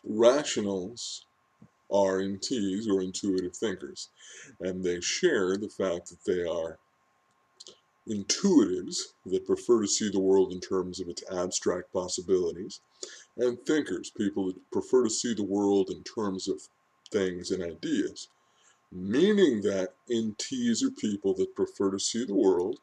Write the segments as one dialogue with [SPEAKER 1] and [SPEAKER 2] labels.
[SPEAKER 1] Rationals are Ents, or intuitive thinkers, and they share the fact that they are intuitives that prefer to see the world in terms of its abstract possibilities, and thinkers, people that prefer to see the world in terms of things and ideas, meaning that Ents are people that prefer to see the world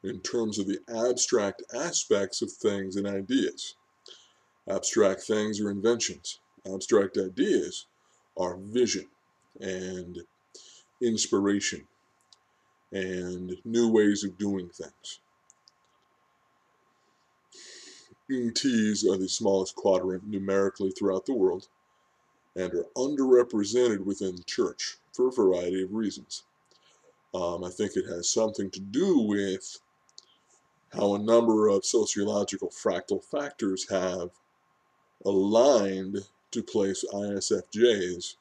[SPEAKER 1] in terms of the abstract aspects of things and ideas. Abstract things are inventions. Abstract ideas are vision and inspiration and new ways of doing things. Ents are the smallest quadrant numerically throughout the world and are underrepresented within the church for a variety of reasons. I think it has something to do with how a number of sociological fractal factors have aligned to place ISFJs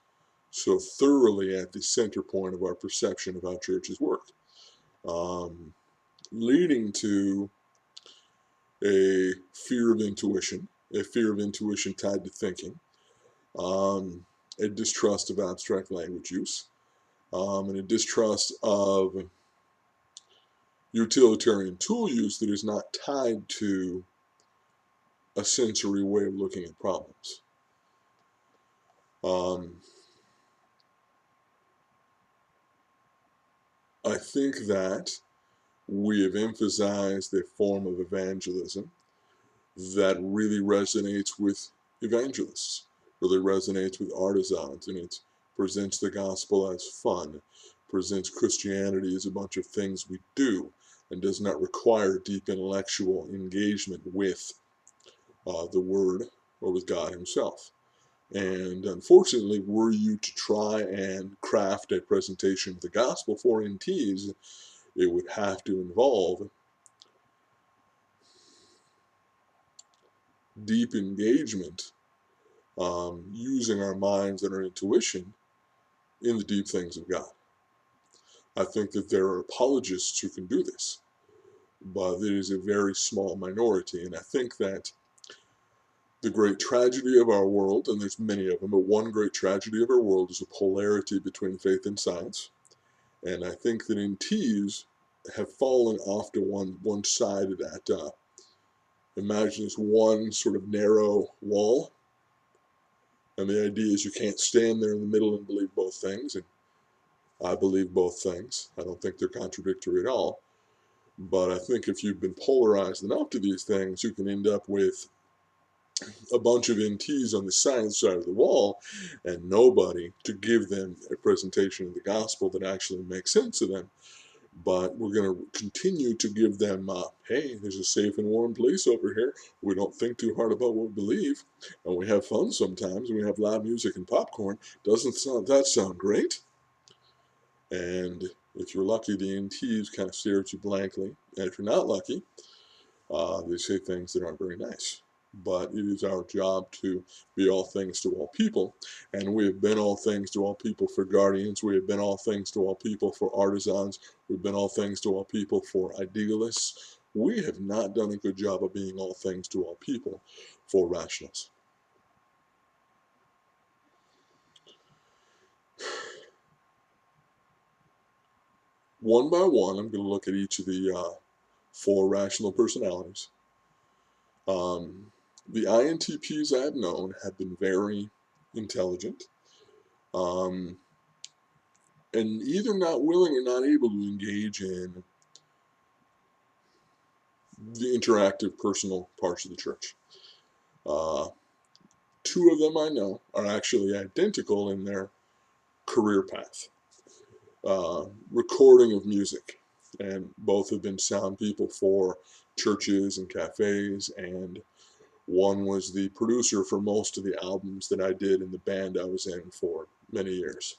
[SPEAKER 1] so thoroughly at the center point of our perception of how churches work, um, leading to a fear of intuition, a fear of intuition tied to thinking, um, a distrust of abstract language use, and a distrust of utilitarian tool use that is not tied to a sensory way of looking at problems. Um, I think that we have emphasized a form of evangelism that really resonates with evangelists, really resonates with artisans, and it presents the gospel as fun, presents Christianity as a bunch of things we do, and does not require deep intellectual engagement with the Word or with God Himself. And unfortunately, were you to try and craft a presentation of the gospel for Ents, it would have to involve deep engagement, using our minds and our intuition in the deep things of God. I think that there are apologists who can do this, but it is a very small minority. And I think that the great tragedy of our world, and there's many of them, but one great tragedy of our world is a polarity between faith and science. And I think that Ents have fallen off to one side of that. Imagine this one sort of narrow wall, and the idea is you can't stand there in the middle and believe both things. And I believe both things. I don't think they're contradictory at all. But I think if you've been polarized enough to these things, you can end up with a bunch of Ents on the science side of the wall and nobody to give them a presentation of the gospel that actually makes sense to them. But we're going to continue to give them, hey, there's a safe and warm place over here. We don't think too hard about what we believe, and we have fun sometimes, and we have loud music and popcorn. Doesn't that sound great? And if you're lucky, the Ents kind of stare at you blankly. And if you're not lucky, they say things that aren't very nice. But it is our job to be all things to all people. And we have been all things to all people for guardians. We have been all things to all people for artisans. We've been all things to all people for idealists. We have not done a good job of being all things to all people for rationals. One by one, I'm going to look at each of the four rational personalities. The INTPs I've known have been very intelligent, um, and either not willing or not able to engage in the interactive personal parts of the church. Uh, Two of them I know are actually identical in their career path. Recording of music, and both have been sound people for churches and cafes, and one was the producer for most of the albums that I did in the band I was in for many years.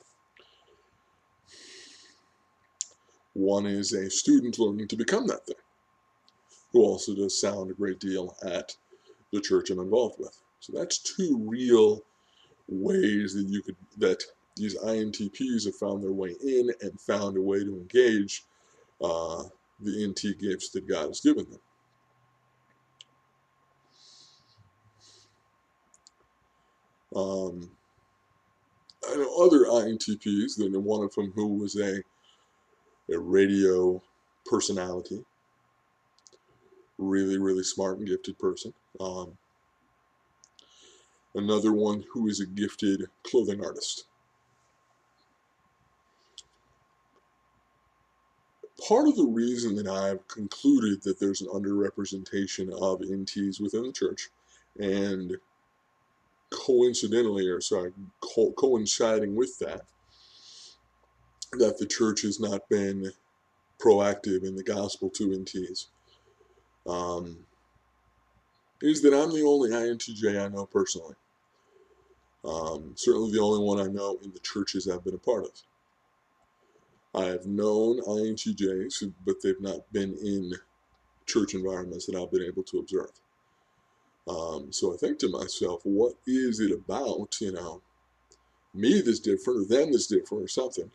[SPEAKER 1] One is a student learning to become that thing, who also does sound a great deal at the church I'm involved with. So that's two real ways that these INTPs have found their way in and found a way to engage uh, the Ent gifts that God has given them. I know other INTPs, then one of them who was a radio personality, really, really smart and gifted person. Another one who is a gifted clothing artist. Part of the reason that I've concluded that there's an underrepresentation of NTs within the church, and coincidentally, or sorry, coinciding with that, that the church has not been proactive in the gospel to NTs, is that I'm the only INTJ I know personally. Certainly the only one I know in the churches I've been a part of. I have known INTJs, but they've not been in church environments that I've been able to observe. So I think to myself, what is it about, me that's different or them that's different or something?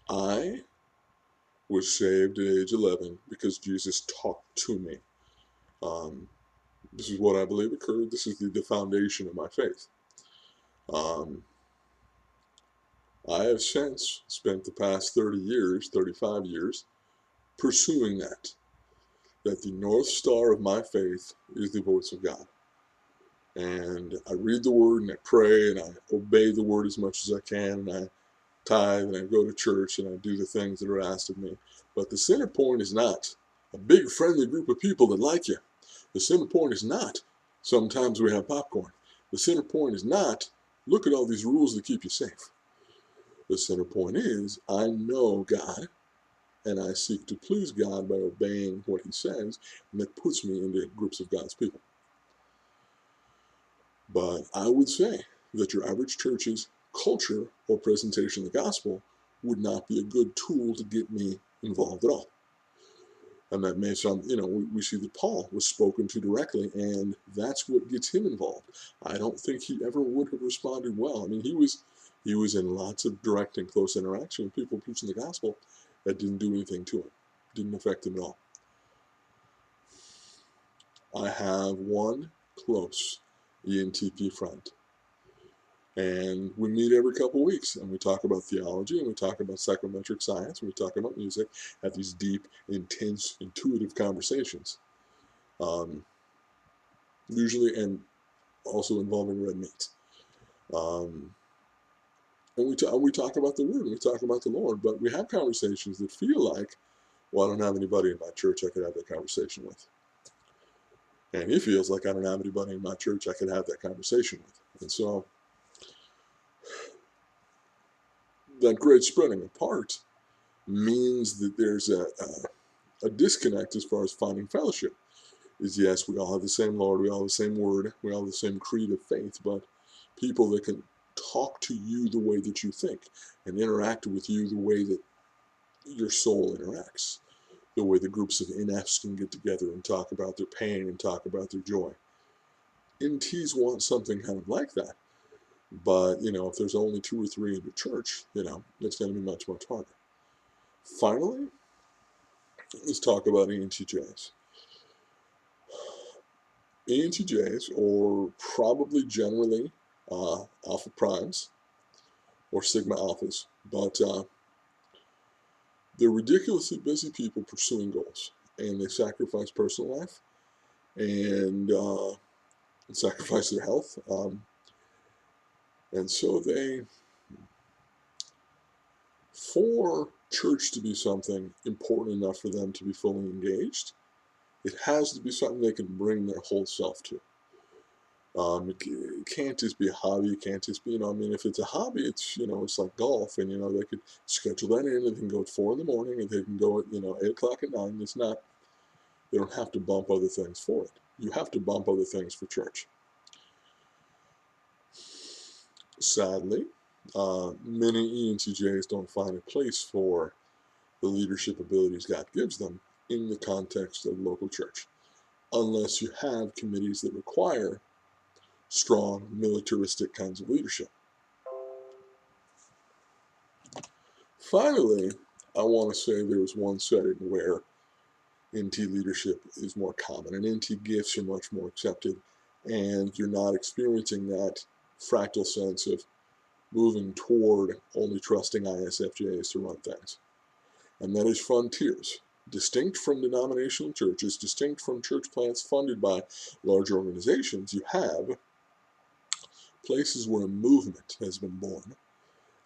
[SPEAKER 1] I was saved at age 11 because Jesus talked to me. This is what I believe occurred. This is the foundation of my faith. I have since spent the past 30 years, 35 years, pursuing that the North Star of my faith is the voice of God. And I read the Word and I pray and I obey the Word as much as I can, and I tithe and I go to church and I do the things that are asked of me. But the center point is not a big friendly group of people that like you. The center point is not sometimes we have popcorn. The center point is not look at all these rules that keep you safe. The center point is I know God and I seek to please God by obeying what He says, and that puts me into groups of God's people. But I would say that your average church's culture or presentation of the gospel would not be a good tool to get me involved at all. And that may sound, we see that Paul was spoken to directly, and that's what gets him involved. I don't think he ever would have responded well. I mean, he was in lots of direct and close interaction with people preaching the gospel that didn't do anything to him, didn't affect him at all. I have one close ENTP friend, and we meet every couple of weeks, and we talk about theology, and we talk about psychometric science, and we talk about music, have these deep, intense, intuitive conversations, usually, and also involving red meat. And we talk about the Word, and we talk about the Lord, but we have conversations that feel like, well, I don't have anybody in my church I could have that conversation with. And he feels like I don't have anybody in my church I could have that conversation with. And so that great spreading apart means that there's a disconnect as far as finding fellowship. Is yes, we all have the same Lord, we all have the same Word, we all have the same creed of faith, but people that can talk to you the way that you think and interact with you the way that your soul interacts, the way the groups of NFs can get together and talk about their pain and talk about their joy. NTs want something kind of like that. But, if there's only 2 or 3 in the church, it's going to be much, much harder. Finally, let's talk about ENTJs. ENTJs, or probably generally alpha primes, or sigma alphas, but they're ridiculously busy people pursuing goals, and they sacrifice personal life and sacrifice their health, and so for church to be something important enough for them to be fully engaged, it has to be something they can bring their whole self to. It can't just be a hobby. It can't just be, if it's a hobby, it's, it's like golf, and, they could schedule that in, and they can go at 4 in the morning, and they can go at, 8 o'clock at night. It's not, they don't have to bump other things for it. You have to bump other things for church. Sadly, many ENTJs don't find a place for the leadership abilities God gives them in the context of local church, unless you have committees that require strong militaristic kinds of leadership. Finally, I want to say there was one setting where NT leadership is more common, and NT gifts are much more accepted, and you're not experiencing that fractal sense of moving toward only trusting ISFJs to run things. And that is frontiers, distinct from denominational churches, distinct from church plants funded by large organizations. You have places where a movement has been born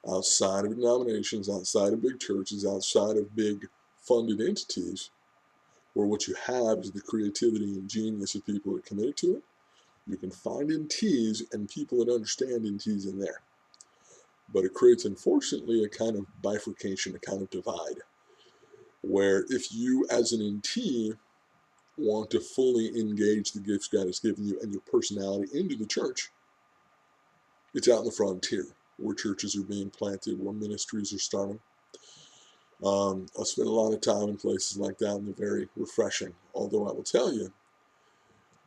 [SPEAKER 1] outside of denominations, outside of big churches, outside of big funded entities, where what you have is the creativity and genius of people that are committed to it. You can find NTs and people that understand NTs in there. But it creates, unfortunately, a kind of bifurcation, a kind of divide, where if you, as an NT, want to fully engage the gifts God has given you and your personality into the church, it's out in the frontier, where churches are being planted, where ministries are starting. I've spent a lot of time in places like that, and they're very refreshing. Although I will tell you,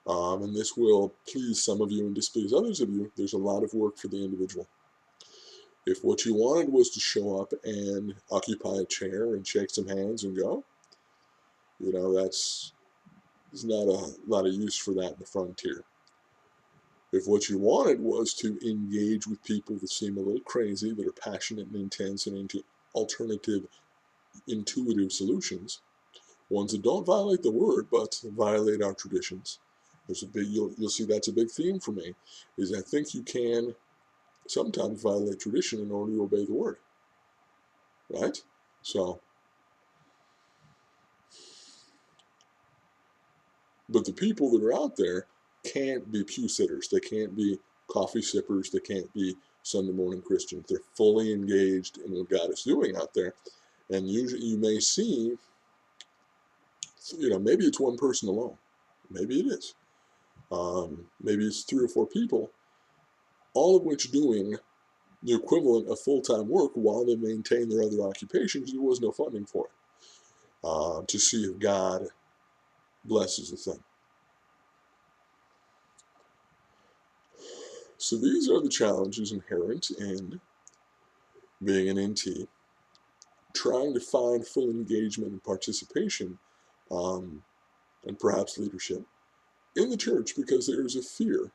[SPEAKER 1] and this will please some of you and displease others of you, there's a lot of work for the individual. If what you wanted was to show up and occupy a chair and shake some hands and go, there's not a lot of use for that in the frontier. If what you wanted was to engage with people that seem a little crazy, that are passionate and intense and into alternative, intuitive solutions, ones that don't violate the word but violate our traditions, there's a big, you'll see that's a big theme for me, is I think you can sometimes violate tradition in order to obey the word, right? So, but the people that are out there can't be pew sitters. They can't be coffee sippers. They can't be Sunday morning Christians. They're fully engaged in what God is doing out there. And usually you may see, maybe it's one person alone. Maybe it is. Maybe it's 3 or 4 people, all of which doing the equivalent of full-time work while they maintain their other occupations. There was no funding for it, to see if God blesses the thing. So these are the challenges inherent in being an NT, trying to find full engagement and participation, and perhaps leadership in the church, because there is a fear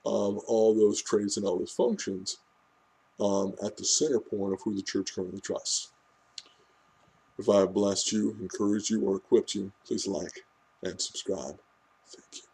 [SPEAKER 1] of all those traits and all those functions at the center point of who the church currently trusts. If I have blessed you, encouraged you, or equipped you, please like and subscribe. Thank you.